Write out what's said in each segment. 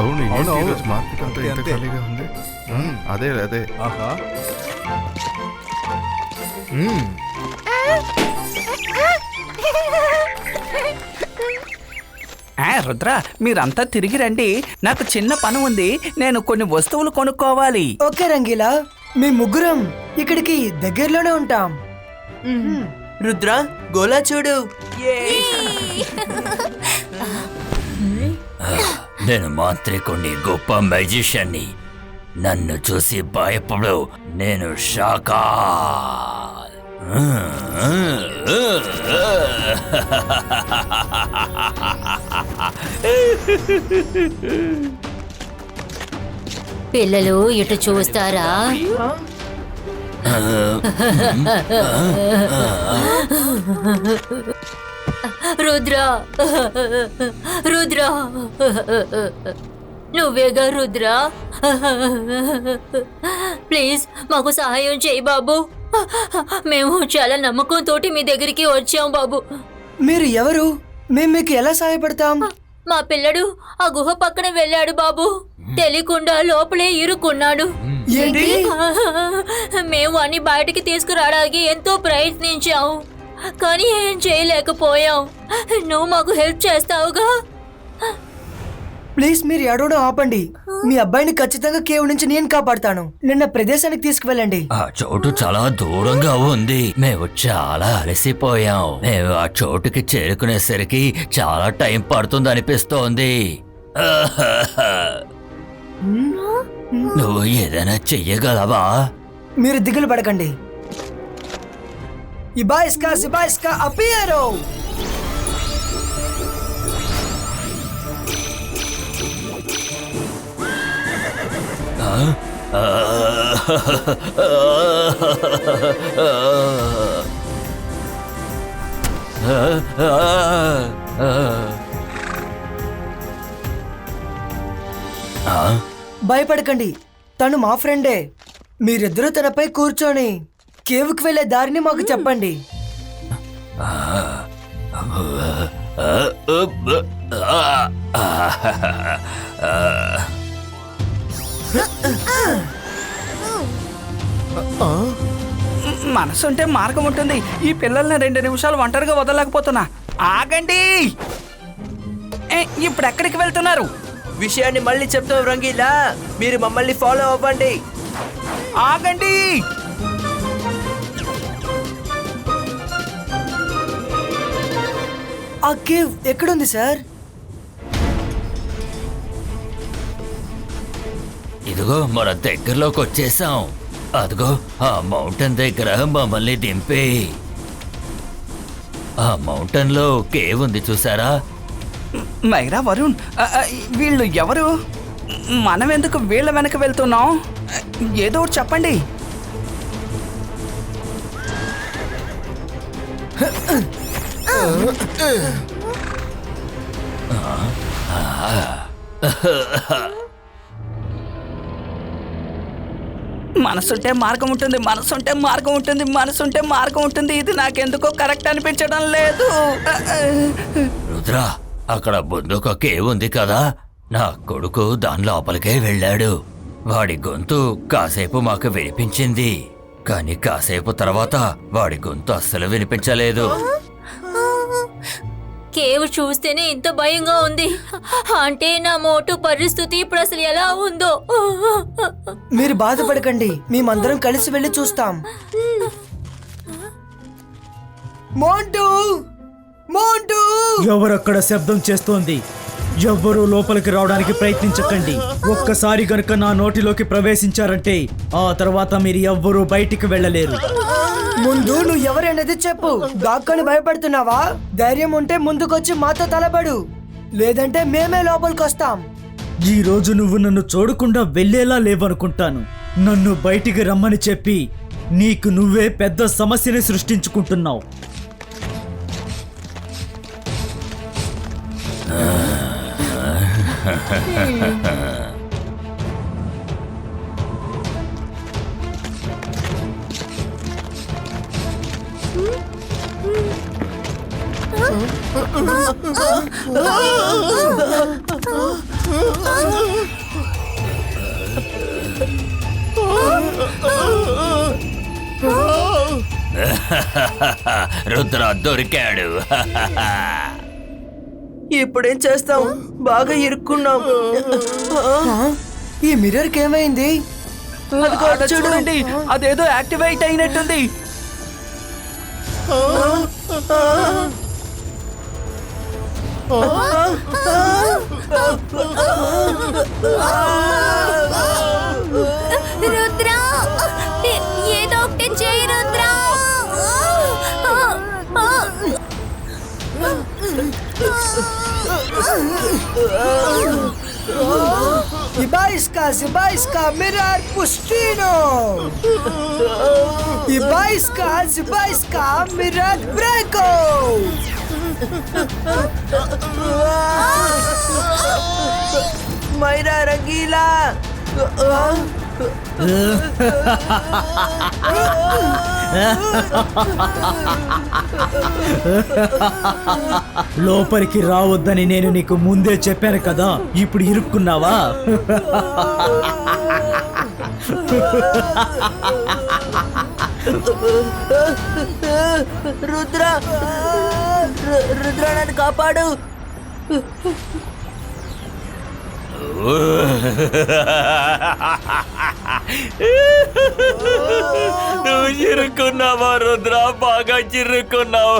అవును ఈరోజు మార్కెట్ అంతా ఎంత ఖాళీగా ఉంది. అదే అదే ఆహా రుద్ర మీరంతా తిరిగి రండి, నాకు చిన్న పని ఉంది, నేను కొన్ని వస్తువులు కొనుక్కోవాలి. ఓకే రంగీలా, మీ ముగ్గురం ఇక్కడికి దగ్గరలోనే ఉంటాం. రుద్ర గోలా చూడు. నేను మాంత్రికుణ్ణి, గొప్ప మ్యాజిషియన్ని. నన్ను చూసి భయపడు, నేను షాకా. పిల్లలు ఇటు చూస్తారా? రుద్ర రుద్ర నువ్వేగా రుద్ర, ప్లీజ్ మాకు సహాయం చేయి బాబు. మేము చాలా నమ్మకంతో మీ దగ్గరికి వచ్చాం బాబు. మీరు ఎవరు? మేము మీకు ఎలా సహాయపడతాం? మా పిల్లడు ఆ గుహ పక్కన వెళ్ళాడు బాబు, తెలియకుండా లోపలే ఇరుక్కున్నాడు. ఏంటి? మేము అన్ని బయటికి తీసుకురావడానికి ఎంతో ప్రయత్నించాం, కానీ ఏం చేయలేకపోయాం. నువ్వు మాకు హెల్ప్ చేస్తావుగా? ప్లీజ్ మీరు ఏడవడం ఆపండి. మీ అబ్బాయిని ఖచ్చితంగా కేవ్ నుంచి నేను కాపాడుతాను. నిన్న ప్రదేశానికి తీసుకువెళ్ళండి. ఆ చోటు చాలా దూరంగా ఉంది, మేము చాలా అలసిపోయాం. మేము ఆ చోటుకి చేరుకునేసరికి చాలా టైం పడుతుంది అనిపిస్తోంది. నువ్వు ఏదైనా చెయ్యగలవా? మీరు దిగులు పడకండి. ఇబాయిస్కా అపియరో. భయపడకండి, తను మా ఫ్రెండే. మీరిద్దరూ తనపై కూర్చొని కేవ్కి వెళ్లే దారిని మాకు చెప్పండి. మనసుంటే మార్గం ఉంటుంది. ఈ పిల్లల్ని 2 నిమిషాలు ఒంటరిగా వదలలేకపోతున్నా. ఆగండి, ఇప్పుడు ఎక్కడికి వెళ్తున్నారు? విషయాన్ని మళ్ళీ చెప్తాం రంగీలా, మీరు మమ్మల్ని ఫాలో అవ్వండి. ఆగండి, ఆ కేవ్ ఎక్కడుంది సార్? ఇదిగో మన దగ్గరలోకి వచ్చేసాం. అదిగో ఆ మౌంటైన్ దగ్గర మమ్మల్ని దింపి. ఆ మౌంటైన్ లో కేవ్ ఉంది చూసారా? మైరా, వరుణ్, వీళ్ళు ఎవరు? మనం ఎందుకు వీళ్ళ వెనక వెళ్తున్నాం? ఏదో ఒకటి చెప్పండి. మనసుంటే మార్గం ఉంటుంది, మనసుంటే మార్గం ఉంటుంది, మనసుంటే మార్గం ఉంటుంది. ఇది నాకెందుకో కరెక్ట్ అనిపించడం లేదు. రుద్ర, అక్కడ ముందుకు కేవ్ ఉంది కదా, నా కొడుకు దాని లోపలికే వెళ్ళాడు. వాడి గొంతు కాసేపు మాకు వినిపించింది, కానీ కాసేపు తర్వాత వాడి గొంతు అస్సలు వినిపించలేదు. కేవ్ చూస్తేనే ఇంత భయంగా ఉంది, అంటే నా మోటు పరిస్థితి ఇప్పుడు అసలు ఎలా ఉందో. మీరు బాధపడకండి, మేమందరం కలిసి వెళ్ళి చూస్తాం. మోంటూ, మోంటూ! ఎవరక్కడ శబ్దం చేస్తోంది? ఎవ్వరూ లోపలికి రావడానికి ప్రయత్నించకండి. ఒక్కసారి గనుక నా నోటిలోకి ప్రవేశించారంటే ఆ తర్వాత మీరు ఎవ్వరూ బయటికి వెళ్ళలేరు. ముందు నువ్వు ఎవరనేది చెప్పు. దాక్కని భయపడుతున్నావా? ధైర్యం ఉంటే ముందుకొచ్చి మాతో తలబడు, లేదంటే మేమే లోపలికి వస్తాం. ఈ రోజు నువ్వు నన్ను చూడకుండా వెళ్ళేలా లేవనుకుంటాను. నన్ను బయటికి రమ్మని చెప్పి నీకు నువ్వే పెద్ద సమస్యని సృష్టించుకుంటున్నావు. రుద్ర దొరికాడు. ఇప్పుడేం చేస్తాం? బాగా ఇరుక్కున్నాం. ఈ మిర్రర్ కి ఏమైంది? అదిగో అటు చూడండి, అదేదో యాక్టివేట్ అయినట్టుంది. రుద్ర, ఏదో ఒకటి చేయి Rudra. Ibaiska, mirar Pustino! Ibaiska, mirar Breako! Myra Rangeela, లోపలికి రావద్దని నేను నీకు ముందే చెప్పాను కదా, ఇప్పుడు ఇరుక్కున్నావా? రుద్ర, రుద్ర నన్ను కాపాడు. నువ్వు చిరుక్కున్నావా రుద్ర? బాగా చిరుక్కున్నావు.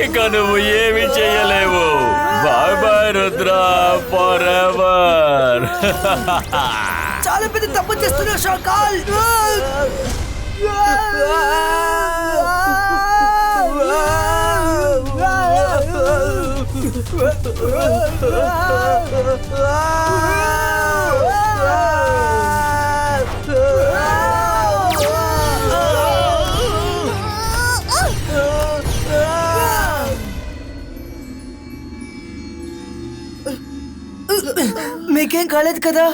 ఇక నువ్వు ఏమి చేయలేవు. Bye bye Rudra, for ever. చాలా పెద్ద తప్పు చేస్తున్నావు షాకాల్. మీకేం కాలేదు కదా?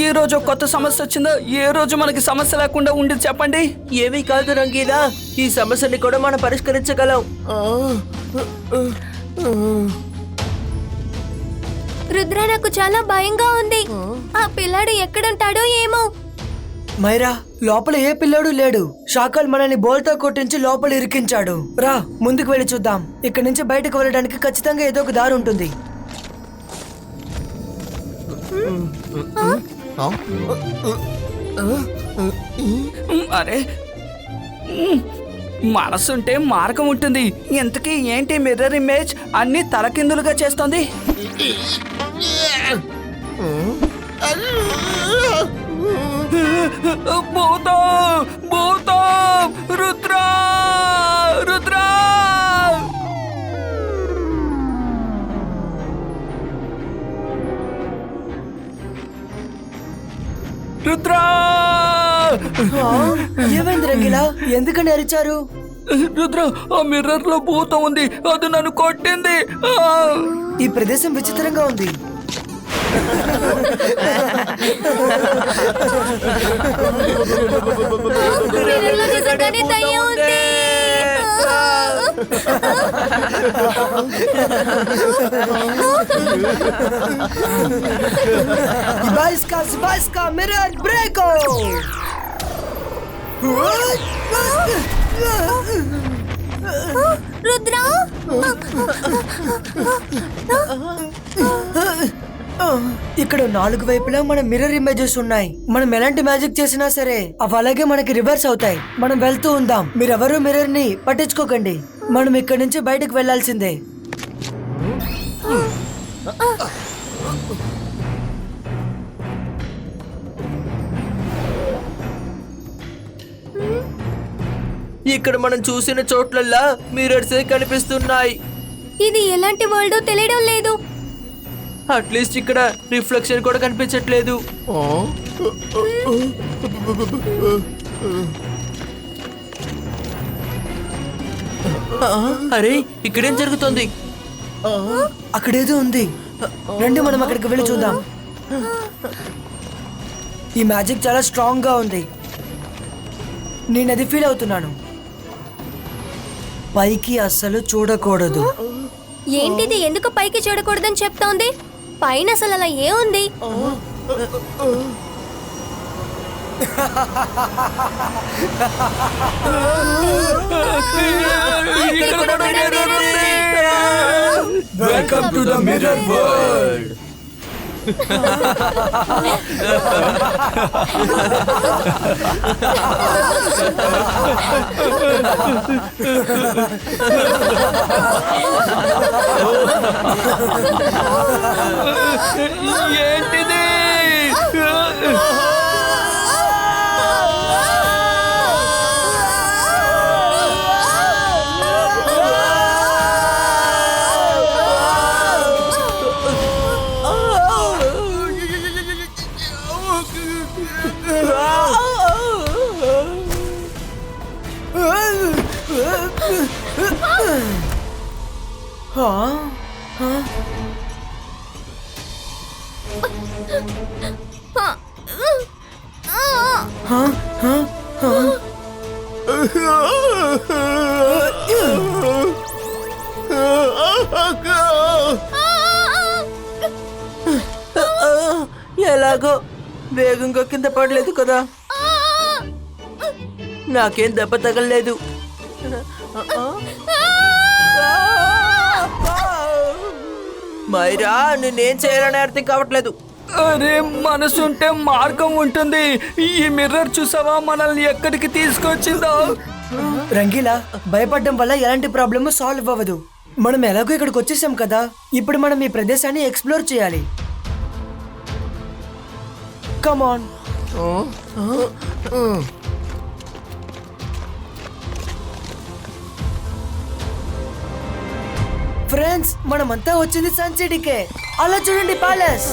ఏ రోజు కొత్త సమస్య వచ్చిందో, ఏ రోజు మనకి సమస్య లేకుండా ఉండి చెప్పండి. ఏమీ కాదు రంగీలా, ఈ సమస్యని కూడా మనం పరిష్కరించగలం. రుద్ర, నాకు చాలా భయంగా ఉంది. ఆ పిల్లాడు ఎక్కడుంటాడో ఏమో. మైరా, లోపల ఏ పిల్లాడు లేడు. షాకాల్ మనల్ని బోల్తో కొట్టించి లోపల ఇరికించాడు. రా, ముందుకు వెళ్ళి చూద్దాం. ఇక్కడి నుంచి బయటకు వెళ్ళడానికి ఖచ్చితంగా ఏదో ఒక దారి ఉంటుంది. అరే, మనసుంటే మార్గం ఉంటుంది. ఇంతకీ ఏంటి మిర్రర్ ఇమేజ్ అన్ని తలకిందులుగా చేస్తోంది? భూతం, భూతం, రుద్ర, రుద్ర. రుద్ర, ఏమైంది రంగిలా? ఎందుకని అరిచారు? రుద్ర, ఆ మిర్రర్ లో భూతం ఉంది, అది నన్ను కొట్టింది. ఈ ప్రదేశం విచిత్రంగా ఉంది. మిర్రర్లో నిజంగానే దయ్యం ఉంది. Ibaiska, mirar Breako! రుద్ర, ఇక్కడ 4 వైపులా మన మిర్రర్ ఇమేజెస్ ఉన్నాయి. మనం ఎలాంటి మ్యాజిక్ చేసినా సరే అవి అలాగే మనకి రివర్స్ అవుతాయి. మనం వెళ్తూ ఉందాం. మీరెవరూ మిర్రర్ ని పట్టించుకోకండి. మనం ఇక్కడి నుంచి బయటకు వెళ్లాల్సిందే. ఇక్కడ మనం చూసిన చోట్లల్లా మిర్రర్సే కనిపిస్తున్నాయి. ఇది ఎలాంటి వరల్డో తెలియడం లేదు. అట్లీస్ట్ ఇక్కడ రిఫ్లెక్షన్ కూడా కనిపించట్లేదు. అరే, ఇక్కడేం జరుగుతుంది? అక్కడేదో ఉంది. రండి, మనం అక్కడికి వెళ్ళి చూద్దాం. ఈ మ్యాజిక్ చాలా స్ట్రాంగ్ గా ఉంది. నేను అది ఫీల్ అవుతున్నాను. పైకి అస్సలు చూడకూడదు. ఏంటిది? ఎందుకు పైకి చూడకూడదని చెప్తోంది? పైన అసలు అలా ఏముంది? Welcome to the mirror world. ఏంటిది? ఎలాగో వేగంగా కింద పడలేదు కదా, నాకేం దెబ్బ తగలలేదు. మైరా, నేనేం చేయాలని అర్థం కావట్లేదు. అరే, మనసుంటే మార్గం ఉంటుంది. ఈ మిర్రర్ చూసావా మనల్ని ఎక్కడికి తీసుకొచ్చిందో? రంగీలా, భయపడడం వల్ల ఎలాంటి ప్రాబ్లమ్ సాల్వ్ అవ్వదు. మనం ఎలాగో ఇక్కడికి వచ్చేసాం కదా, ఇప్పుడు మనం ఈ ప్రదేశాన్ని ఎక్స్ప్లోర్ చేయాలి. Come on. ఫ్రెండ్స్, మనమంతా వచ్చింది సన్ సిటీకే. అలా చూడండి ప్యాలెస్.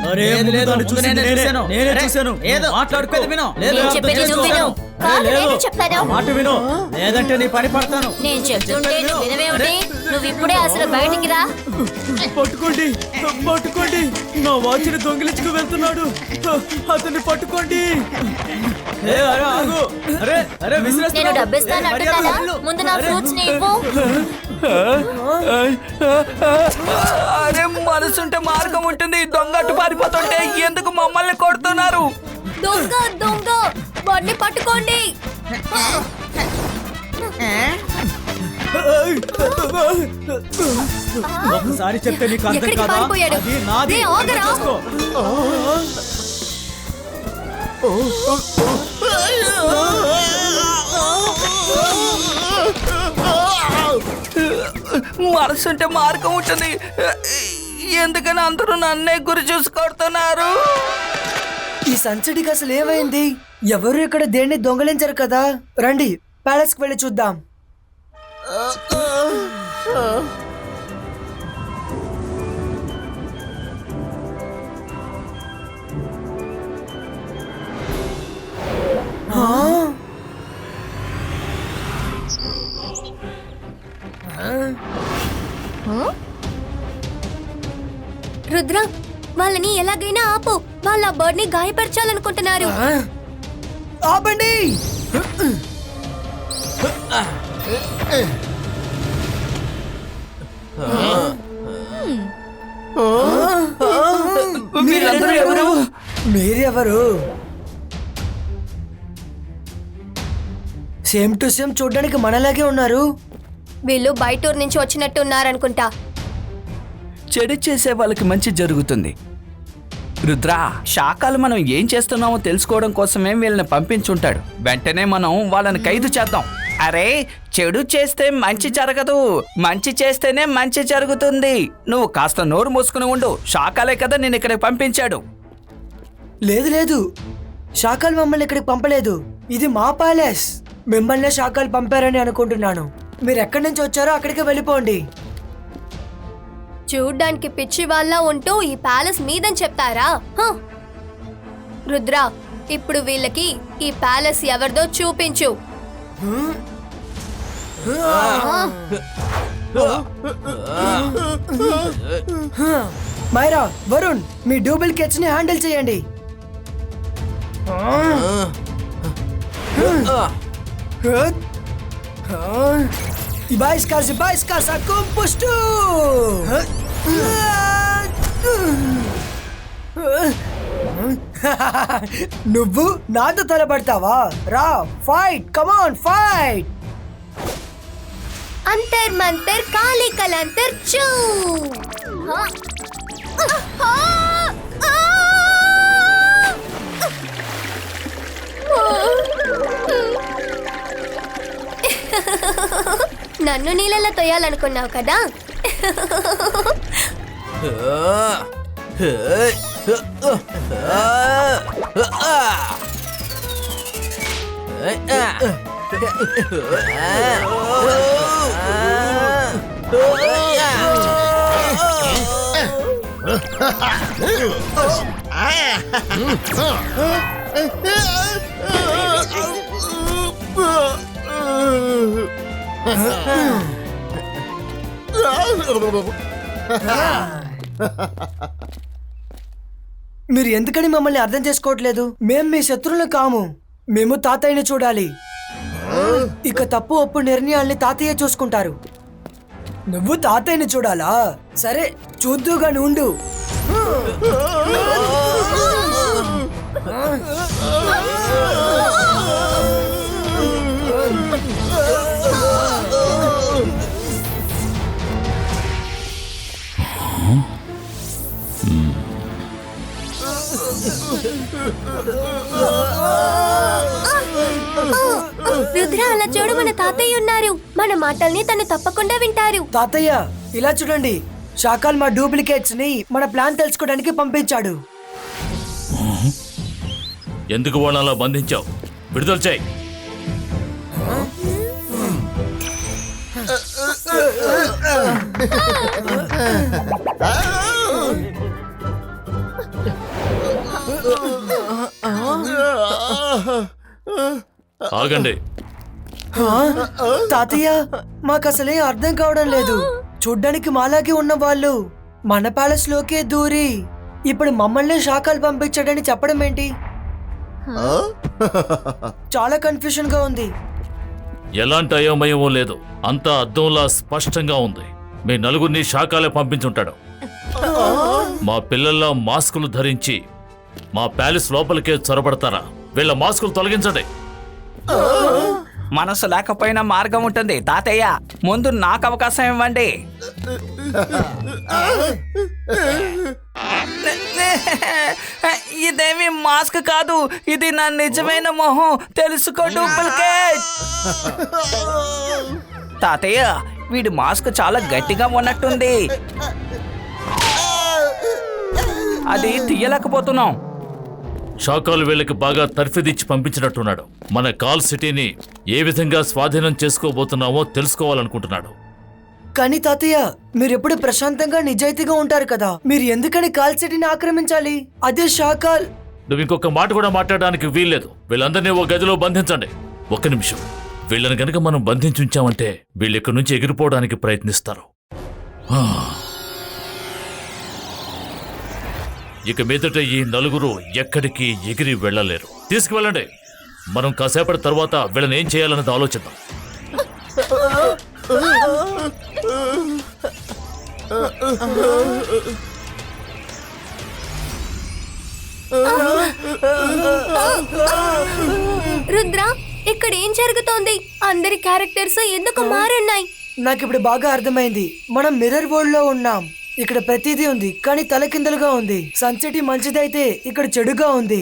అరే, ముందు చూసింది నేనే చూశాను. మాట్లాడుకోదు విను. నేను చెప్పేది నువ్వు విను. కాదు, నేను చెప్తాను. మాట విను, లేదంటే నీ పని పడతాను. నేను చెప్తుంటే నువ్వు వినవేమిటి? నువ్వు ఇప్పుడే అసలు బయటికి రా. పట్టుకోండి, పట్టుకోండి. నా వాచ్ని దొంగిలించుకు వెళ్తున్నాడు. అతన్ని పట్టుకోండి. అరే ఆగు. అరే అరే, నేను డబ్బిస్తాను అంటున్నానా? ముందు నా ఫ్రూట్స్ ని ఇవ్వు. అరే, మనసుంటే మార్గం ఉంటుంది. దొంగట్టు పారిపోతుంటే ఎందుకు మమ్మల్ని కొడుతున్నారు? దొంగ దొంగ, వాడిని పట్టుకోండి. ఒకసారి చెప్తే నీకు అర్థం ఎక్కడికి కాదా? పారిపోయాడు? అది నాది. ఏ, ఆగరా? చూసుకో. మనసుంటే మార్గం ఉంటుంది. ఎందుకని అందరూ నన్నే గురి చూసుకొడుతున్నారు? ఈ సన్ సిటీకి అసలు ఏమైంది? ఎవరు ఇక్కడ దేన్ని దొంగలించరు కదా. రండి, ప్యాలెస్ కి వెళ్ళి చూద్దాం. రుద్ర, వాళ్ళని ఎలాగైనా ఆపు. వాళ్ళ బర్డ్ ని గాయపరచాలనుకుంటున్నారు. ఆపండి. మీరందరూ ఎవరు? మీరెవరు? సేమ్ టు సేమ్ చూడడానికి మనలాగే ఉన్నారు. వీళ్ళు బయటూరు నుంచి వచ్చినట్టు ఉన్నారనుకుంటా. చెడు చేసే వాళ్ళకి మంచి జరుగుతుంది. రుద్ర, శాఖలు మనం ఏం చేస్తున్నామో తెలుసుకోవడం కోసమే వీళ్ళని పంపించుంటాడు. వెంటనే మనం వాళ్ళని ఖైదు చేద్దాం. అరే, చెడు చేస్తే మంచి జరగదు, మంచి చేస్తేనే మంచి జరుగుతుంది. నువ్వు కాస్త నోరు మూసుకుని ఉండు. శాఖలే కదా నేను ఇక్కడికి పంపించాడు. లేదు లేదు, శాఖలు మమ్మల్ని ఇక్కడికి పంపలేదు. ఇది మా ప్యాలెస్. మిమ్మల్ని శాఖలు పంపారని అనుకుంటున్నాను. మీరు ఎక్కడి నుంచి వచ్చారో అక్కడికి వెళ్ళిపోండి. చూడ్డానికి పిచ్చి వాళ్ళ ఉంటూ ఈ ప్యాలెస్ మీదని చెప్తారా? రుద్ర, ఇప్పుడు వీళ్ళకి ఈ ప్యాలెస్ ఎవరిదో చూపించు. మైరా, వరుణ్, మీ డూప్లికేట్స్ ని హ్యాండిల్ చేయండి. Ibaiska composto! నువ్వు నాతో తలపడతావా? రా, ఫైట్, కమాన్ ఫైట్. అంతర్ మంతర్ కాళీ కలంతర్ చూ. నన్ను నీళ్ళలో తోయాలనుకున్నావు కదా? మీరు ఎందుకని మమ్మల్ని అర్థం చేసుకోవట్లేదు? మేం మీ శత్రువులు కాము. మేము తాతయ్యని చూడాలి. ఇక తప్పు ఒప్పు నిర్ణయాల్ని తాతయ్య చూసుకుంటారు. నువ్వు తాతయ్యని చూడాలా? సరే, చూద్దుగాని ఉండు. రుద్ర, అలా చూడు, మన తాతయ్య ఉన్నారు. మన మాటల్ని తను తప్పకుండా వింటారు. తాతయ్య, ఇలా చూడండి. షాకాల్ మా డూప్లికేట్స్ ని మన ప్లాన్ తెలుసుకోవడానికి పంపించాడు. ఎందుకు వాళ్ళని అలా బంధించావు? విడుదల చేయి. ఆగండి. తాతయ్య, మాకు అసలే అర్థం కావడం లేదు. చూడ్డానికి మాలాగే ఉన్న వాళ్ళు మన ప్యాలెస్ లోకే దూరి ఇప్పుడు మమ్మల్ని షాకాలు పంపించాడని చెప్పడం ఏంటి? చాలా కన్ఫ్యూషన్ గా ఉంది. ఎలాంటి అయోమయమో లేదు, అంతా అద్దంలా స్పష్టంగా ఉంది. మీ నలుగురిని శాఖలే పంపించుంటాడు. మా పిల్లల్లా మాస్కులు ధరించి మా ప్యాలెస్ లోపలికే చొరబడతారా? వీళ్ళ మాస్కులు తొలగించండి. మనసు లేకపోయినా మార్గం ఉంటుంది. తాతయ్య, ముందు నాకు అవకాశం ఇవ్వండి. ఇదేమి మాస్క్ కాదు, ఇది నా నిజమైన మొహం. తెలుసుకో డూప్లికేట్. తాతయ్య, వీడి మాస్క్ చాలా గట్టిగా ఉన్నట్టుంది. అది తీయలేకపోతున్నాం. శాఖలు వీళ్ళకి బాగా తర్ఫీదిచ్చి పంపించినట్టున్నాడు. మన కాల్ సిటీని ఏ విధంగా స్వాధీనం చేసుకోబోతున్నామో తెలుసుకోవాలనుకుంటున్నాడు. కానీ తాతయ్య, మీరు ఎప్పుడు ప్రశాంతంగా నిజాయితీగా ఉంటారు కదా. మీరు ఎందుకని కాల్ సిటీని ఆక్రమించాలి? అదే షాకాల్. నువ్వు ఇంకొక మాట కూడా మాట్లాడడానికి వీల్లేదు. వీళ్ళందరినీ ఓ గదిలో బంధించండి. ఒక్క నిమిషం. వీళ్ళని గనక మనం బంధించుంచామంటే వీళ్ళు ఇక్కడి నుంచి ఎగిరిపోవడానికి ప్రయత్నిస్తారు. ఇక మీదట ఈ నలుగురు ఎక్కడికి ఎగిరి వెళ్ళలేరు. తీసుకువెళ్ళండి. మనం కాసేపటి తర్వాత వీళ్ళని ఏం చేయాలన్నది ఆలోచిద్దాం. రుద్ర, ఇక్కడ ఏం జరుగుతోంది? అందరి క్యారెక్టర్స్ ఎందుకు మారున్నాయి? నాకు ఇప్పుడు బాగా అర్థమైంది. మనం మిర్రర్ వరల్డ్ లో ఉన్నాం. ఇక్కడ ప్రతిదీ ఉంది, కానీ తలకిందలుగా ఉంది. సన్సిటీ మంచిదైతే ఇక్కడ చెడుగా ఉంది.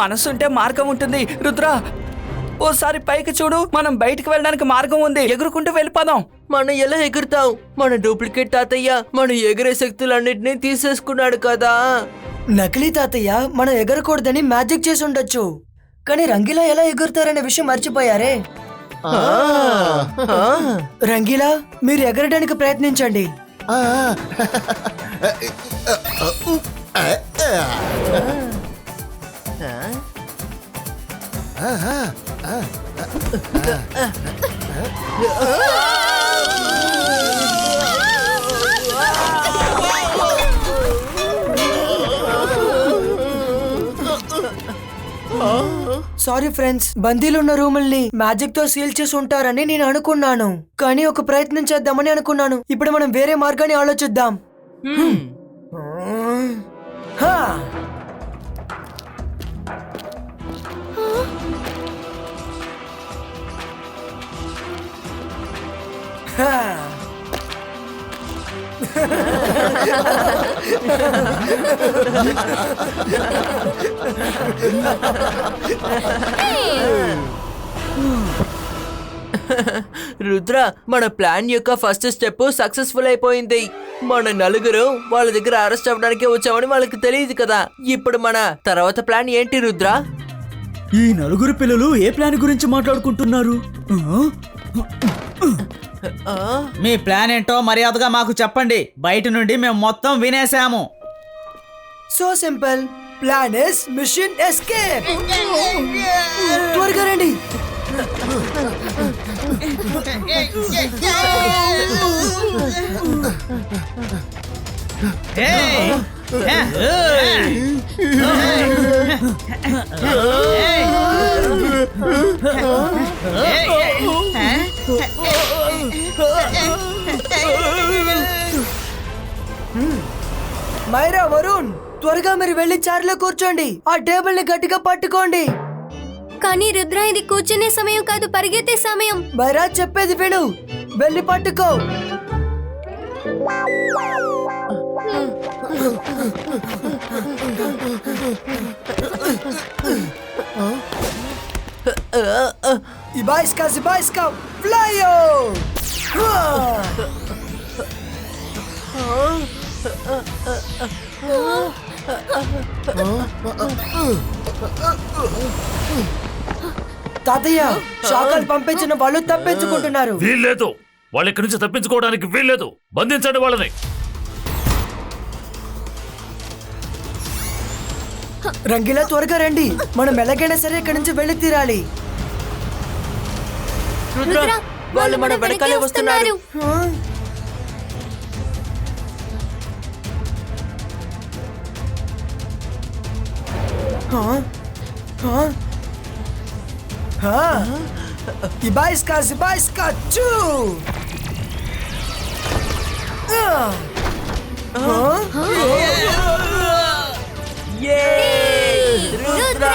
మనసుంటే మార్గం ఉంటుంది. రుద్ర, ఓసారి పైకి చూడు. మనం బయటికి వెళ్ళడానికి మార్గం ఉంది. ఎగురుకుంటూ వెళ్ళిపోదాం. మనం ఎలా ఎగురుతాం? మన డూప్లికేట్ తాతయ్య మన ఎగిరే శక్తులన్నిటినీ తీసేసుకున్నాడు కదా. నకిలీ తాతయ్య మనం ఎగరకూడదని మ్యాజిక్ చేసి ఉండొచ్చు. కానీ రంగీలా ఎలా ఎగురుతారనే విషయం మర్చిపోయారే. రంగీలా, మీరు ఎగరడానికి ప్రయత్నించండి. సారీ ఫ్రెండ్స్, బందీలున్న రూముల్ని మ్యాజిక్ తో సీల్ చేసి ఉంటారని నేను అనుకున్నాను, కానీ ఒక ప్రయత్నం చేద్దామని అనుకున్నాను. ఇప్పుడు మనం వేరే మార్గాన్ని ఆలోచిద్దాం. హా. హా. రుద్ర, మన ప్లాన్ యొక్క ఫస్ట్ స్టెప్ సక్సెస్ఫుల్ అయిపోయింది. మన నలుగురు వాళ్ళ దగ్గర అరెస్ట్ అవ్వడానికి వచ్చామని వాళ్ళకి తెలియదు కదా. ఇప్పుడు మన తర్వాత ప్లాన్ ఏంటి రుద్ర? ఈ నలుగురు పిల్లలు ఏ ప్లాన్ గురించి మాట్లాడుకుంటున్నారు? మీ ప్లాన్ ఏంటో మర్యాదగా మాకు చెప్పండి. బయట నుండి మేము మొత్తం వినేసాము. So simple. Plan is mission escape. త్వరగా రండి. మైరా, వరుణ్, త్వరగా మీరు వెళ్ళి చైర్లో కూర్చోండి. ఆ టేబుల్ ని గట్టిగా పట్టుకోండి. కానీ రుద్ర, ఇది కూర్చునే సమయం కాదు, పరిగెత్తే సమయం. మైరా, చెప్పేది విను. వెళ్ళి పట్టుకో. Ibaiska, flyo! తాతయ్య, శాఖలు పంపించిన వాళ్ళు తప్పించుకుంటున్నారు. వీల్లేదు, వాళ్ళు ఇక్కడి నుంచి తప్పించుకోవడానికి వీల్లేదు. బంధించండి వాళ్ళని. రంగీలా, త్వరగా రండి. మనం ఎలాగైనా సరే ఇక్కడి నుంచి వెళ్ళి తీరాలి. రుద్ర, వాళ్ళు మన వెనకాలే వస్తున్నారు. Ibaiska, choo! రుద్ర!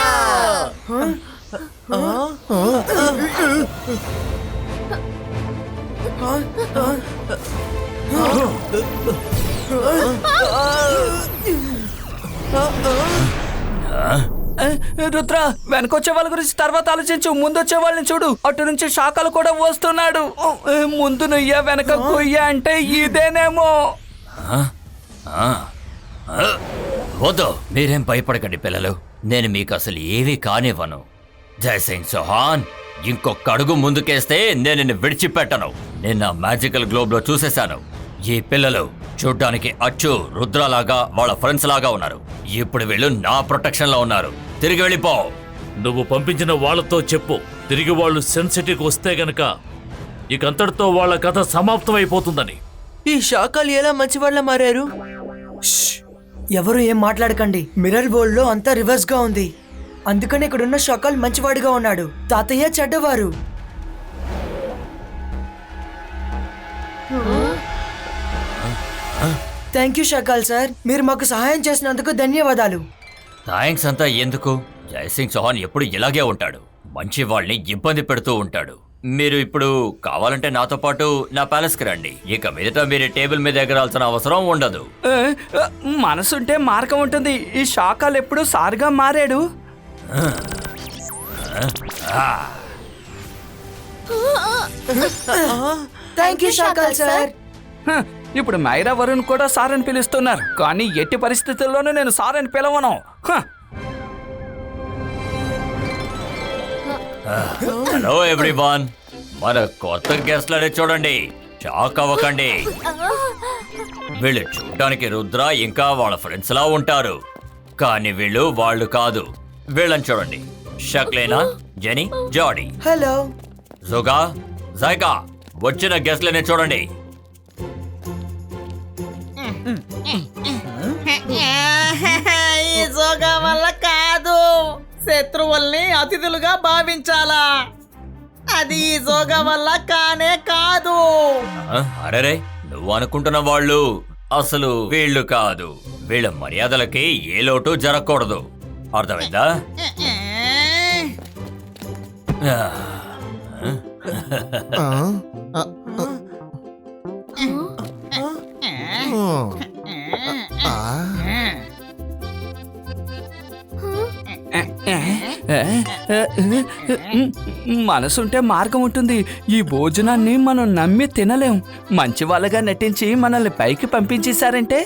రుద్ర, వెనకొచ్చే వాళ్ళ గురించి తర్వాత ఆలోచించు. ముందొచ్చే వాళ్ళని చూడు. అటు నుంచి శాఖలు కూడా వస్తున్నాడు. ముందు నుయ్యా వెనక కొయ్యా అంటే ఇదేనేమో. వద్దు, మీరేం భయపడకండి పిల్లలు. నేను మీకు అసలు ఏమీ కానివ్వను. జైసింగ్ చౌహాన్, ఇంకొక అడుగు ముందుకేస్తే నేను నిన్ను విడిచిపెట్టను. నేను నా మ్యాజికల్ గ్లోబ్ లో చూసేశాను. ఈ పిల్లలు చూడ్డానికి అచ్చు రుద్రలాగా వాళ్ళ ఫ్రెండ్స్ లాగా ఉన్నారు. ఇప్పుడు వీళ్ళు నా ప్రొటెక్షన్ లో ఉన్నారు. తిరిగి వెళ్ళిపో. నువ్వు పంపించిన వాళ్ళతో చెప్పు, తిరిగి వాళ్ళు సెన్సిటీకి వస్తే గనక ఇకంతటితో వాళ్ళ కథ సమాప్తం అయిపోతుందని. ఈ శాఖలు ఎలా మంచివాళ్ళ మారారు? ఎవరు ఏం మాట్లాడకండి. మిర్రర్ వరల్డ్ లో అంతా రివర్స్ గా ఉంది. అందుకని ఇక్కడున్న షకల్ మంచివాడిగా ఉన్నాడు, తాతయ్య చెడ్డవారు. థ్యాంక్ యూ షకల్ సార్, మీరు మాకు సహాయం చేసినందుకు ధన్యవాదాలు. థ్యాంక్స్ అంతా ఎందుకు? జైసింగ్ చౌహాన్ ఎప్పుడు ఇలాగే ఉంటాడు. మంచి వాళ్ళని ఇబ్బంది పెడుతూ ఉంటాడు. మీరు ఇప్పుడు కావాలంటే నాతో పాటు నా ప్యాలెస్కి రండి. ఇక మీదట మీరు టేబుల్ మీద ఎగరాల్సిన అవసరం ఉండదు. మనసుంటే మార్గం ఉంటుంది. ఈ శాఖలు ఎప్పుడు సారుగా మారాడు. Thank you Shakaal sir. ఇప్పుడు మైరా వరుణ్ కూడా సార్ అని పిలుస్తున్నారు, కానీ ఎట్టి పరిస్థితుల్లోనూ నేను సార్ అని పిలవను. హలో ఎవ్రీవన్, మన కొత్త గెస్ట్లని చూడండి, షాక్ అవ్వకండి. వీళ్ళు చూడడానికి రుద్ర ఇంకా వాళ్ళ ఫ్రెండ్స్ లా ఉంటారు, కానీ వీళ్ళు వాళ్ళు కాదు. వీళ్ళని చూడండి, షక్లేనా, జెనీ, జాడీ, హలో. జోగా, జైగా, వచ్చిన గెస్ట్లని చూడండి. ఈ జోగా వల్ల కాదు, శత్రువుల్ని అతిథులుగా భావించాలా? అది ఈ జోగా వల్ల కానే కాదు. అరే, నువ్వు అనుకుంటున్న వాళ్ళు అసలు వీళ్ళు కాదు. వీళ్ళ మర్యాదలకి ఏ లోటు జరగకూడదు, అర్థమైందా? మనసుంటే మార్గం ఉంటుంది. ఈ భోజనాన్ని మనం నమ్మి తినలేం. మంచి వాళ్ళగా నటించి మనల్ని పైకి పంపించేశారంటే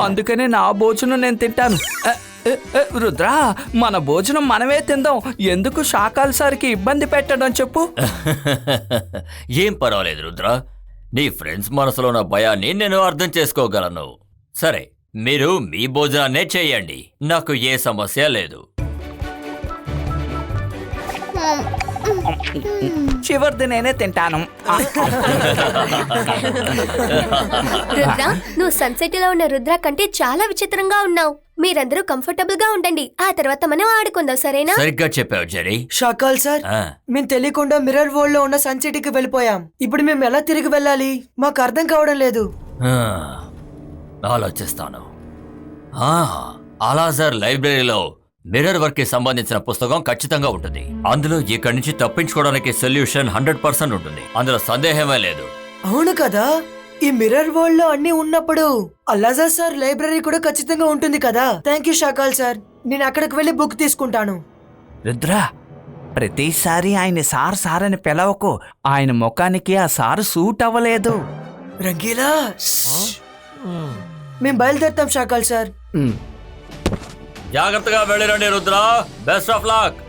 అందుకనే నా భోజనం నేను తింటాను. రుద్ర, మన భోజనం మనమే తిందాం. ఎందుకు శాకాల్ సార్కి ఇబ్బంది పెట్టడం చెప్పు. ఏం పర్వాలేదు రుద్ర, నీ ఫ్రెండ్స్ మనసులో ఉన్న భయాన్ని నేను అర్థం చేసుకోగలను. సరే, మీరు మీ భోజనాన్నే చేయండి, నాకు ఏ సమస్య లేదు. చివరిది నేనే తింటాను. రుద్ర, నువ్వు సన్సెట్ లో ఉన్న రుద్ర కంటే చాలా విచిత్రంగా ఉన్నావు. మీరందరూ కంఫర్టబుల్ గా ఉండండి, ఆ తర్వాత మనం ఆడుకుందాం, సరేనా? సరిగ్గా చెప్పావు జెరీ. షాకాల్ సార్, ఆ, మేము తెలియకుండా మిర్రర్ వరల్డ్ లో ఉన్న సన్ సిటీకి వెళ్ళిపోయాం. ఇప్పుడు మేము ఎలా తిరిగి వెళ్ళాలి? మాకు అర్థం కావడం లేదు. ఆలోచిస్తాను. అలాజర్ లైబ్రరీలో మిర్రర్ వర్క్ కి సంబంధించిన పుస్తకం ఖచ్చితంగా ఉంటుంది. అందులో ఇక్కడి నుంచి తప్పించుకోవడానికి సొల్యూషన్ 100% ఉంటుంది, అందులో సందేహమే లేదు. అవును కదా, ఈ మిర్రర్ వరల్డ్ లో అన్ని ఉన్నప్పుడు అల్లాజా సార్ లైబ్రరీ కూడా ఖచ్చితంగా ఉంటుంది కదా. థ్యాంక్ యూ షాకాల్ సార్, నేను అక్కడికి వెళ్ళి బుక్ తీసుకుంటాను. రుద్ర, ప్రతిసారి ఆయన సార్ సార్ అని పిలవకు. ఆయన ముఖానికి ఆ సారు సూట్ అవ్వలేదు. రంగీలా, మేము బయలుదేరుతాం షాకాల్ సార్. జాగ్రత్తగా వెళ్ళిరండి రుద్ర, బెస్ట్ ఆఫ్ లక్.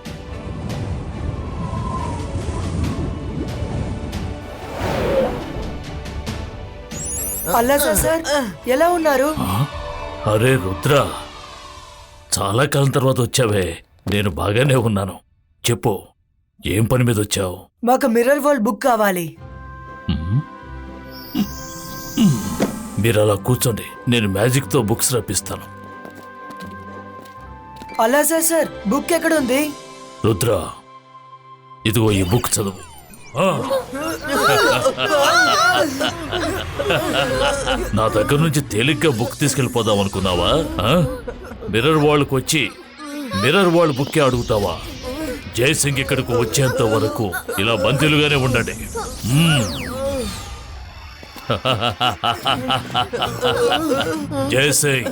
అల్లాజా సార్, ఎలా ఉన్నారు? అరే రుద్ర, చాలా కాలం తర్వాత వచ్చావే. నేను బాగానే ఉన్నాను. చెప్పు, ఏం పని మీద వచ్చావు? మాకు మిర్రర్ వరల్డ్ బుక్ కావాలి. మీరు అలా కూర్చోండి, నేను మ్యాజిక్ తో బుక్స్ రప్పిస్తాను. అల్లాజా సార్, బుక్ ఎక్కడ ఉంది? రుద్ర, ఇదిగో ఈ బుక్ చదువు. నా దగ్గర నుంచి తేలిగ్గా బుక్ తీసుకెళ్ళిపోదాం అనుకున్నావా? మిర్రర్ వరల్డ్కి వచ్చి మిర్రర్ వరల్డ్ బుక్కే అడుగుతావా? జయసింగ్ ఇక్కడికి వచ్చేంత వరకు ఇలా బందీలుగానే ఉండండి. జయసింగ్,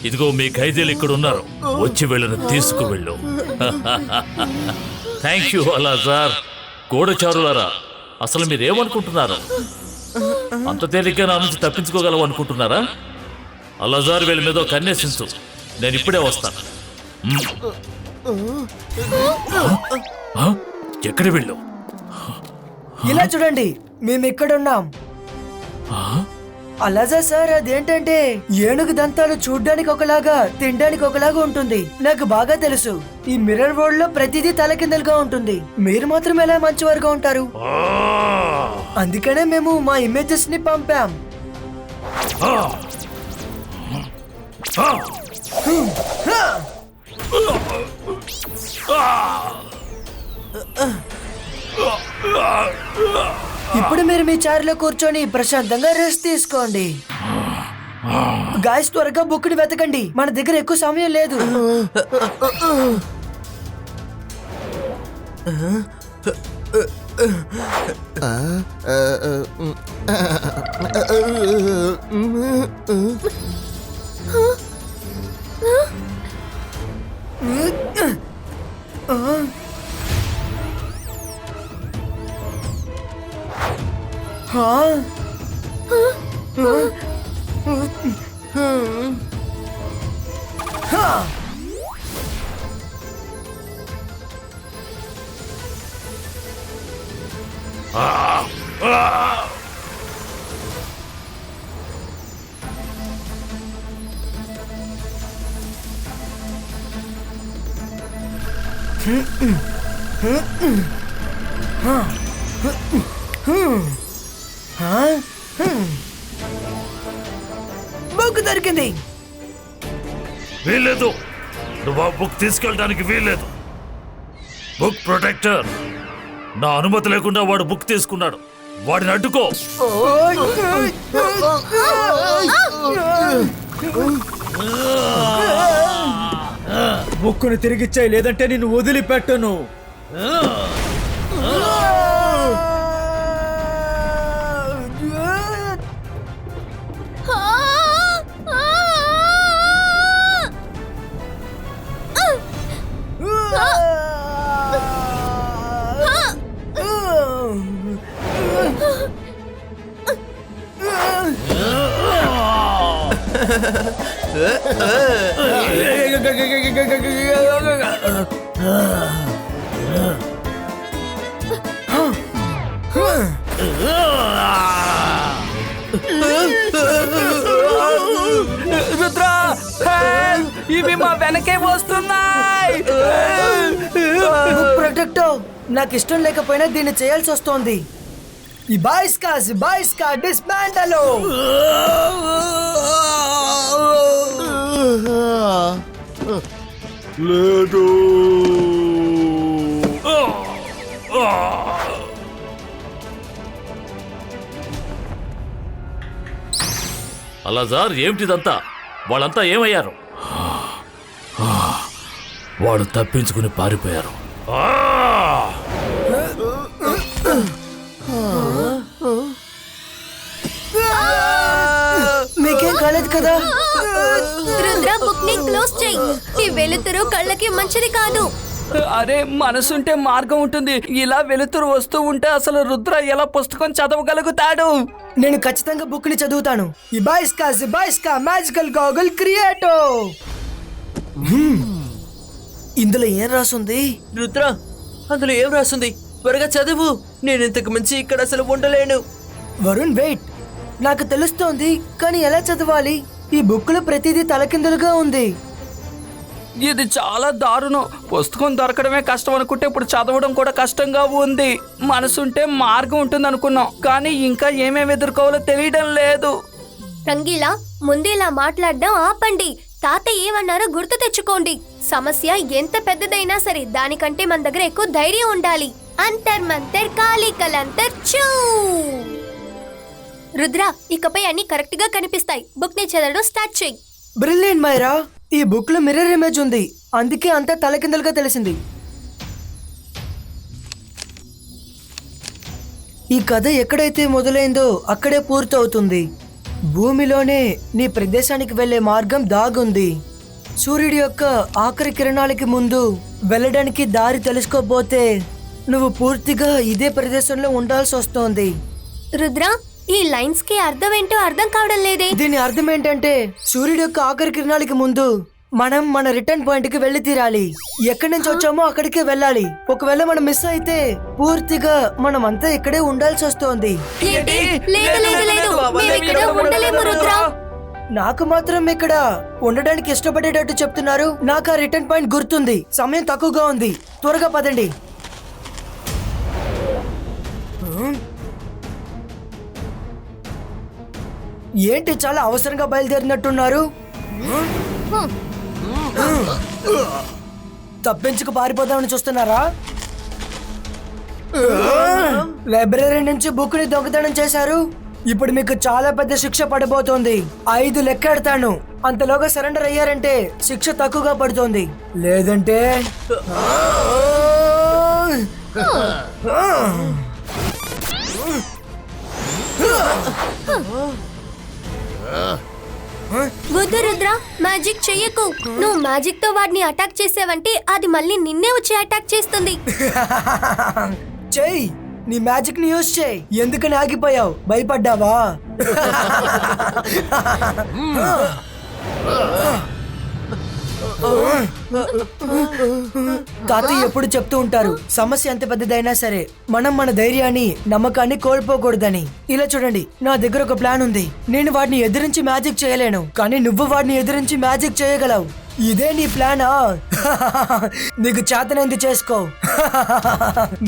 ఇదిగో మీ ఖైదీలు ఇక్కడ ఉన్నారు, వచ్చి వీళ్ళని తీసుకువెళ్ళు. Thank you అలాజార్. గూఢచారులారా, అసలు మీరేమనుకుంటున్నారు? అంత తేలిగ్గా నా నుంచి తప్పించుకోగలవు అనుకుంటున్నారా? అలాజార్ వీళ్ళ మీద కన్నేసించు, నేను ఇప్పుడే వస్తాను. ఎక్కడ వెళ్ళు? ఇలా చూడండి, మేము ఇక్కడ ఉన్నాం. అలాజా సార్, అదేంటంటే ఏనుగు దంతాలు చూడ్డానికి ఒకలాగా తినడానికి ఒకలాగా ఉంటుంది. నాకు బాగా తెలుసు, ఈ మిర్రర్ వరల్డ్ లో ప్రతిదీ తలకిందలుగా ఉంటుంది. మీరు మాత్రం ఎలా మంచివారుగా ఉంటారు? అందుకనే మేము మా ఇమేజెస్ ని పంపాం. ఇప్పుడు మీరు మీ చైర్లో కూర్చొని ప్రశాంతంగా రెస్ట్ తీసుకోండి. గాయస్, త్వరగా బుక్ ని వెతకండి, మన దగ్గర ఎక్కువ సమయం లేదు. బుక్ దొరికింది. వీల్లేదు, నువ్వు ఆ బుక్ తీసుకెళ్ళడానికి వీల్లేదు. బుక్ ప్రొటెక్టర్, నా అనుమతి లేకుండా వాడు బుక్ తీసుకున్నాడు. వాడిని అడ్డుకో. బుక్కును తిరిగిచ్చాయి, లేదంటే నిన్ను వదిలిపెట్టను. రుద్రా, help! ఇవి మా వెనకే వస్తున్నాయి. ప్రొటెక్టో, నాకు ఇష్టం లేకపోయినా దీన్ని చేయాల్సి వస్తోంది. ఈ బాయ్స్కా డిస్మాంటలో. లేదు. అలా సార్, ఏమిటిదంతా? వాళ్ళంతా ఏమయ్యారు? వాడు తప్పించుకుని పారిపోయారు. మీకేం కాలేదు కదా? రుద్ర, బుక్ ని క్లోజ్ చెయ్యి. ఈ వెలుతురు కళ్ళకి మంచిది కాదు. అరే, మనసుంటే మార్గం ఉంటుంది. ఇలా వెలుతురు వస్తూ ఉంటే అసలు రుద్ర ఎలా పుస్తకం చదవగలుగుతాడు? నేను ఖచ్చితంగా బుక్ ని చదువుతాను. ఈ బాయ్స్కా మ్యాజికల్ గాగుల్ క్రియేటో. ఇందులో ఏం రాసుంది? రుద్ర, అందులో ఏం రాస్తుంది? త్వరగా చదువు. నేను ఇంతకు మించి ఇక్కడ అసలు ఉండలేను. వరుణ్, వెయిట్. నాకు తెలుస్తోంది, కానీ ఎలా చదవాలి? ఈ బుక్ లో ప్రతిదీ తలకిందులుగా ఉంది. ఇది చాలా దారుణం. పుస్తకం దొరకడమే కష్టం అనుకుంటే ఇప్పుడు చదవడం కూడా కష్టంగా ఉంది. మనసుంటే మార్గం ఉంటుంది అనుకున్నాం, కానీ ఇంకా ఏమేమి ఎదుర్కోవాలో తెలియడం లేదు. రంగీలా, ముందు ఇలా మాట్లాడడం ఆపండి. తాత ఏమన్నారో గుర్తు తెచ్చుకోండి. సమస్య ఎంత పెద్దదైనా సరే దానికంటే మన దగ్గర ఎక్కువ ధైర్యం ఉండాలి. అంతర్ మంతర్ కాళీ కలంతర్ చూ. రుద్ర, ఇకపై అన్ని కరెక్ట్ గా కనిపిస్తాయి. బుక్ ని చదవడం స్టార్ట్ చేయి. బ్రిలియంట్ మైరా. ఈ బుక్ లో మిర్రర్ ఇమేజ్ ఉంది, అందుకే అంతా తలకిందులుగా తెలిసింది. ఈ కథ ఎక్కడైతే మొదలైందో అక్కడే పూర్తవుతుంది. భూమిలోనే నీ ప్రదేశానికి వెళ్లే మార్గం దాగుంది. సూర్యుడి యొక్క ఆఖరి కిరణాలకి ముందు వెళ్ళడానికి దారి తెలుసుకోపోతే నువ్వు పూర్తిగా ఇదే ప్రదేశంలో ఉండాల్సి వస్తోంది. రుద్ర, ఈ లైన్స్ కి అర్థం ఏంటో అర్థం కావడం లేదే. దీని అర్థం ఏంటంటే సూర్యుడి యొక్క ఆఖరి కిరణాలకి ముందు మనం మన రిటర్న్ పాయింట్ కి వెళ్ళి తీరాలి. ఎక్కడి నుంచి వచ్చామో అక్కడికే వెళ్ళాలి. ఒకవేళ మనం మిస్ అయితే పూర్తిగా మనం అంతా ఇక్కడే ఉండాల్సి వస్తోంది. నాకు మాత్రం ఇక్కడ ఉండడానికి ఇష్టపడేటట్టు చెప్తున్నారు. నాకు ఆ రిటర్న్ పాయింట్ గుర్తుంది. సమయం తక్కువగా ఉంది, త్వరగా పదండి. ఏంటి, చాలా అవసరంగా బయలుదేరినట్టున్నారు? తప్పించుకు పారిపోదామని చూస్తున్నారా? లైబ్రరీ నుంచి బుక్ ని దొంగతనం చేశారు. ఇప్పుడు మీకు చాలా పెద్ద శిక్ష పడబోతోంది. 5 లెక్కెడతాను. అంతలోగా సరెండర్ అయ్యారంటే శిక్ష తక్కువగా పడుతోంది. లేదంటే వద్దు రుద్ర, మ్యాజిక్ చెయ్యకు. నువ్వు మ్యాజిక్ తో వాడిని అటాక్ చేసావంటే అది మళ్ళీ నిన్నే వచ్చి అటాక్ చేస్తుంది. చెయ్యి, నీ మ్యాజిక్ ని యూజ్ చేయి. ఎందుకని ఆగిపోయావు? భయపడ్డావా? తాతయ్య ఎప్పుడు చెప్తూ ఉంటారు, సమస్య ఎంత పెద్దదైనా సరే మనం మన ధైర్యాన్ని నమ్మకాన్ని కోల్పోకూడదని. ఇలా చూడండి, నా దగ్గర ఒక ప్లాన్ ఉంది. నేను వాడిని ఎదిరించి మ్యాజిక్ చేయలేను, కానీ నువ్వు వాడిని ఎదిరించి మ్యాజిక్ చేయగలవు. ఇదే నీ ప్లానా? నీకు చేతనైంది చేసుకో.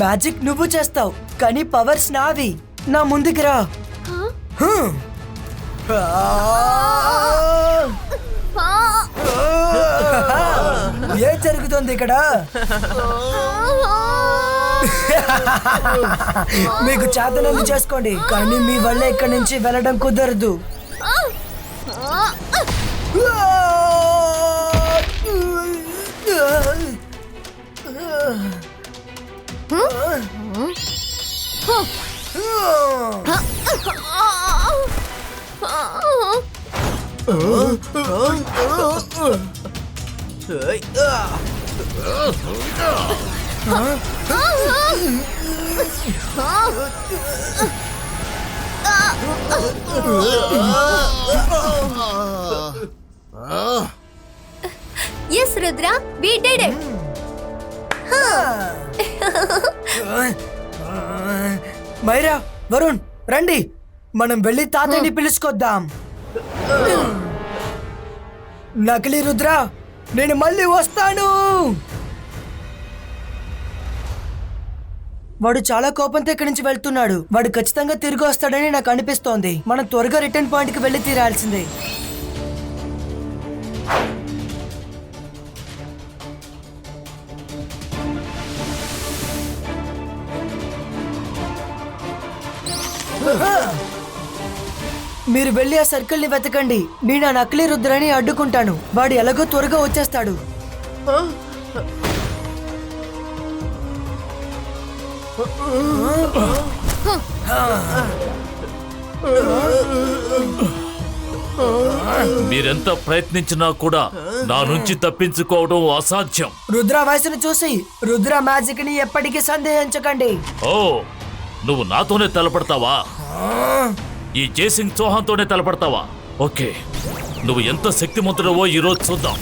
మ్యాజిక్ నువ్వు చేస్తావు కానీ పవర్స్ నావి. నా ముందుకు రా. ఏం జరుగుతుంది ఇక్కడ? మీకు చేతనైంది చేసుకోండి కానీ మీ వల్ల ఇక్కడి నుంచి వెళ్ళడం కుదరదు. Yes Rudra, we did it. Myra, Varun రండి, మనం వెళ్ళి తాతయ్యని పిలుచుకొద్దాం. నకిలీ రుద్ర, నేను మళ్ళీ వస్తాను. వాడు చాలా కోపంతో ఇక్కడి నుంచి వెళ్తున్నాడు. వాడు ఖచ్చితంగా తిరిగి వస్తాడని నాకు అనిపిస్తోంది. మనం త్వరగా రిటర్న్ పాయింట్ కి వెళ్ళి తీరాల్సిందే. మీరు వెళ్ళి ఆ సర్కిల్ ని వెతకండి. నేను ఆ నకిలీ రుద్రాన్ని అడ్డుకుంటాను. వాడు ఎలాగో త్వరగా వచ్చేస్తాడు. మీరెంత ప్రయత్నించినా కూడా నా నుంచి తప్పించుకోవడం అసాధ్యం. రుద్ర వయసును చూసి రుద్ర మ్యాజిక్ ని ఎప్పటికీ సందేహించకండి. ఓ, నువ్వు నాతోనే తలపడతావా? ఈ జైసింగ్ చౌహాన్తోనే తలపడతావా? ఓకే, నువ్వు ఎంత శక్తిమంతుడవో ఈరోజు చూద్దాం.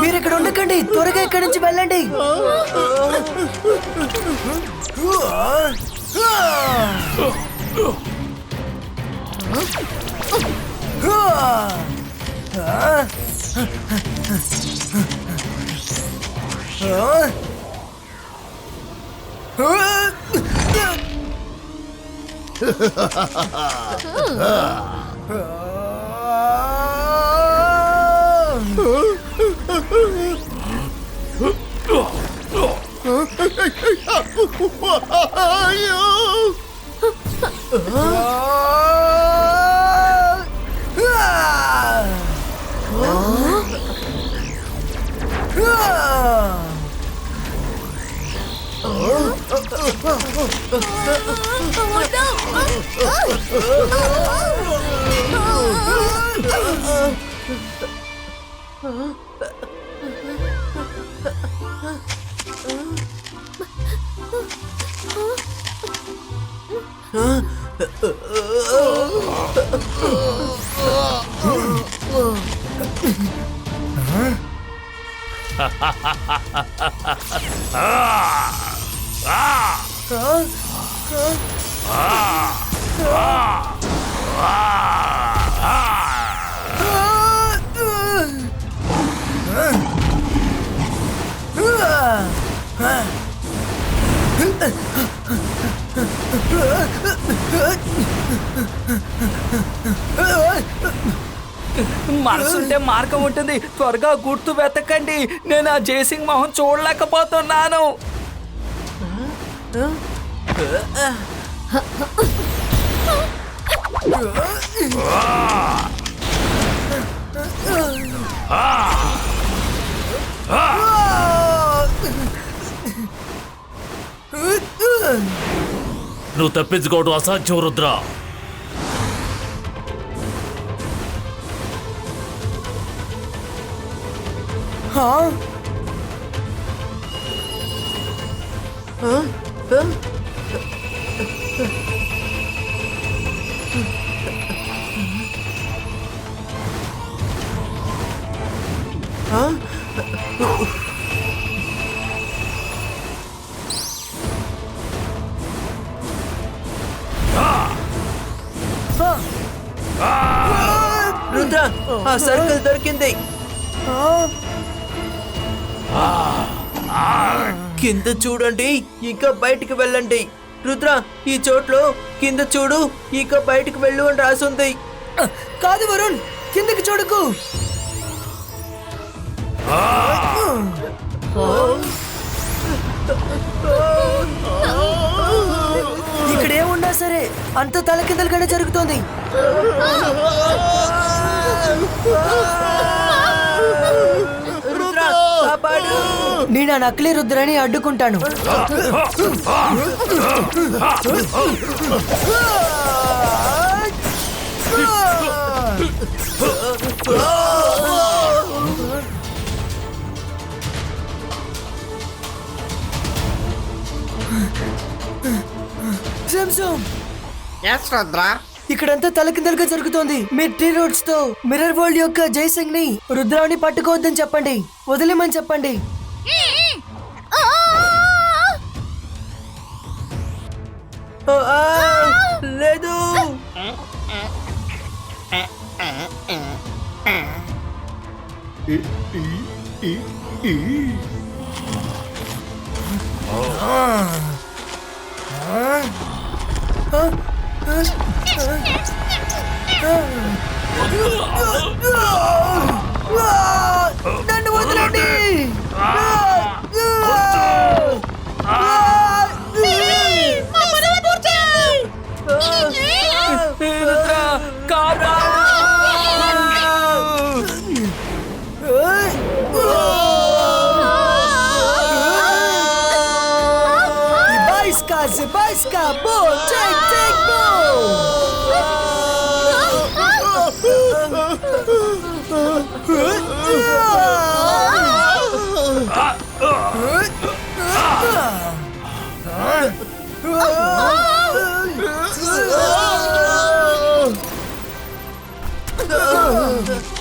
మీరు ఇక్కడ ఉండకండి, త్వరగా ఇక్కడి నుంచి వెళ్ళండి. మనసుంటే మార్గం ఉంటుంది. త్వరగా గుర్తు వెతకండి. నేను ఆ జైసింగ్ మొహం చూడలేకపోతున్నాను. నువ్వు తప్పించుకోవడం అసాధ్యం రుద్ర. రుద్ర ఆ సర్కిల్ దొరికింది. కింద చూడండి, ఇంకా బయటికి వెళ్ళండి. రుద్ర ఈ చోట్లో కింద చూడు, ఇంకా బయటికి వెళ్ళు అని రాసుంది. కాదు వరుణ్, కిందకి చూడకు. ఇక్కడ ఏమున్నా సరే అంత తలకిందలుగానే జరుగుతోంది. రుద్ర కాపాడు. నేను ఆ నకిలీ రుద్రాని అడ్డుకుంటాను. సంసమ్, ఇక్కడంతా తలకిందలుగా జరుగుతోంది. మీరు టీ రోడ్స్ తో మిర్రర్ వరల్డ్ యొక్క జైసింగ్ ని రుద్రాన్ని పట్టుకోవద్దని చెప్పండి, వదిలేమని చెప్పండి. లేదు. నన్ను వదలండి. రుద్ర కాపాడు. Zibajska, bo, take, bo!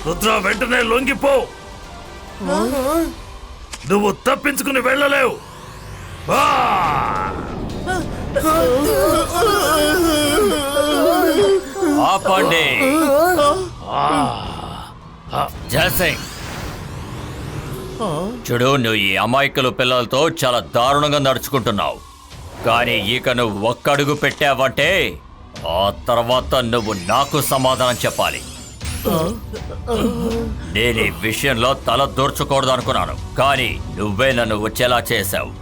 Rudra వెంటనే లొంగిపో. నువ్వు తప్పించుకుని వెళ్ళలేవు. ఆపండి. జయసింగ్, చూడు, నువ్వు ఈ అమాయకులు పిల్లలతో చాలా దారుణంగా నడుచుకుంటున్నావు. కానీ ఇక నువ్వు ఒక్కడుగు పెట్టావంటే ఆ తర్వాత నువ్వు నాకు సమాధానం చెప్పాలి. నేను ఈ విషయంలో తల దూర్చకూడదు అనుకున్నాను, కానీ నువ్వే నన్ను వచ్చేలా చేశావు.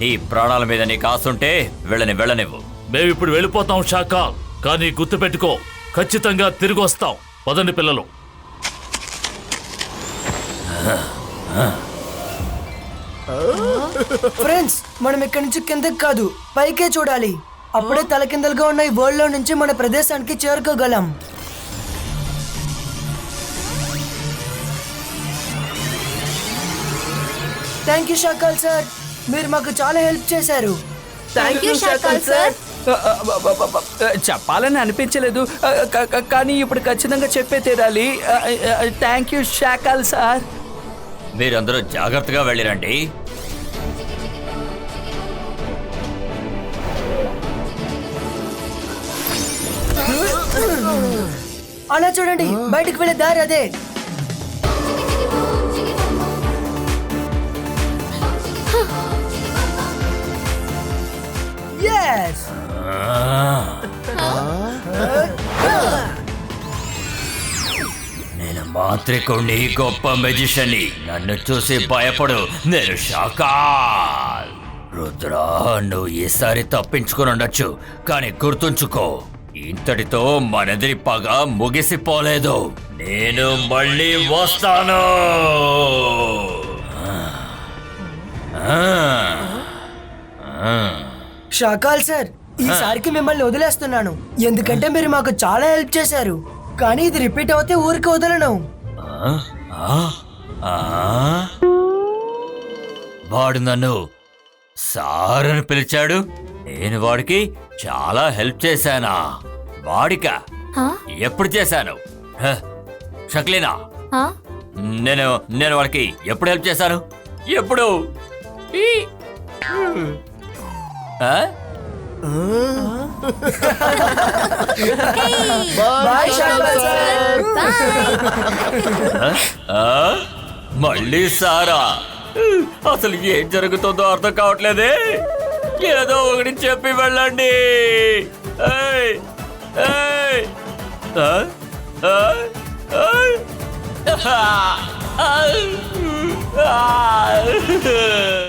నీ ప్రాణాల మీద నీకు ఆశుంటే వెళ్ళనివ్వు. మేమిప్పుడు వెళ్ళిపోతాం షాకా, కానీ గుర్తుపెట్టుకో, ఖచ్చితంగా తిరిగి వస్తాం. పదండి పిల్లలు. ఫ్రెండ్స్, మనం ఇక్కడి నుంచి కిందకి కాదు పైకే చూడాలి. అప్పుడే తలకిందలుగా ఉన్న ఈ వరల్డ్ లో నుంచి మన ప్రదేశానికి చేరుకోగలం. థ్యాంక్ యూ షాకాల్ సార్, మీరు మాకు చాలా హెల్ప్ చేశారు. Thank you Shakaal sir. చెప్పాలని అనిపించలేదు, కానీ ఇప్పుడు ఖచ్చితంగా చెప్పే తీరాలి. Thank you Shakaal sir. మీరందరూ జాగ్రత్తగా వెళ్ళిరండి. అలా చూడండి, బయటికి వెళ్ళే దారి అదే. Yes! నేను మాంత్రికుణ్ణి, గొప్ప మెజిషియన్ని. నన్ను చూసి భయపడు, నేను షాకాల్. రుద్రా, నువ్వు ఈసారి తప్పించుకుని ఉండొచ్చు, కానీ గుర్తుంచుకో, ఇంతటితో మనది పగ ముగిసిపోలేదు. నేను మళ్ళీ వస్తాను. షాకాల్ సార్, ఈసారికి మిమ్మల్ని వదిలేస్తున్నాను, ఎందుకంటే మీరు మాకు చాలా హెల్ప్ చేశారు. కానీ ఇది రిపీట్ అవుతే ఊరికి వదలను. వాడు నన్ను సార్ అని పిలిచాడు, నేను వాడికి చాలా హెల్ప్ చేశానా? వాడికా? ఎప్పుడు చేశాను? షక్లీనా, నేను వాడికి ఎప్పుడు హెల్ప్ చేశాను? ఎప్పుడు? Bye Shakaal sir. ఆ? మళ్ళీ సారా? అసలు ఏం జరుగుతుందో అర్థం కావట్లేదే. ఏదో ఒకటి చెప్పి వెళ్ళండి. ఏయ్! ఏయ్! ఆ? ఆ? ఆ? ఆ!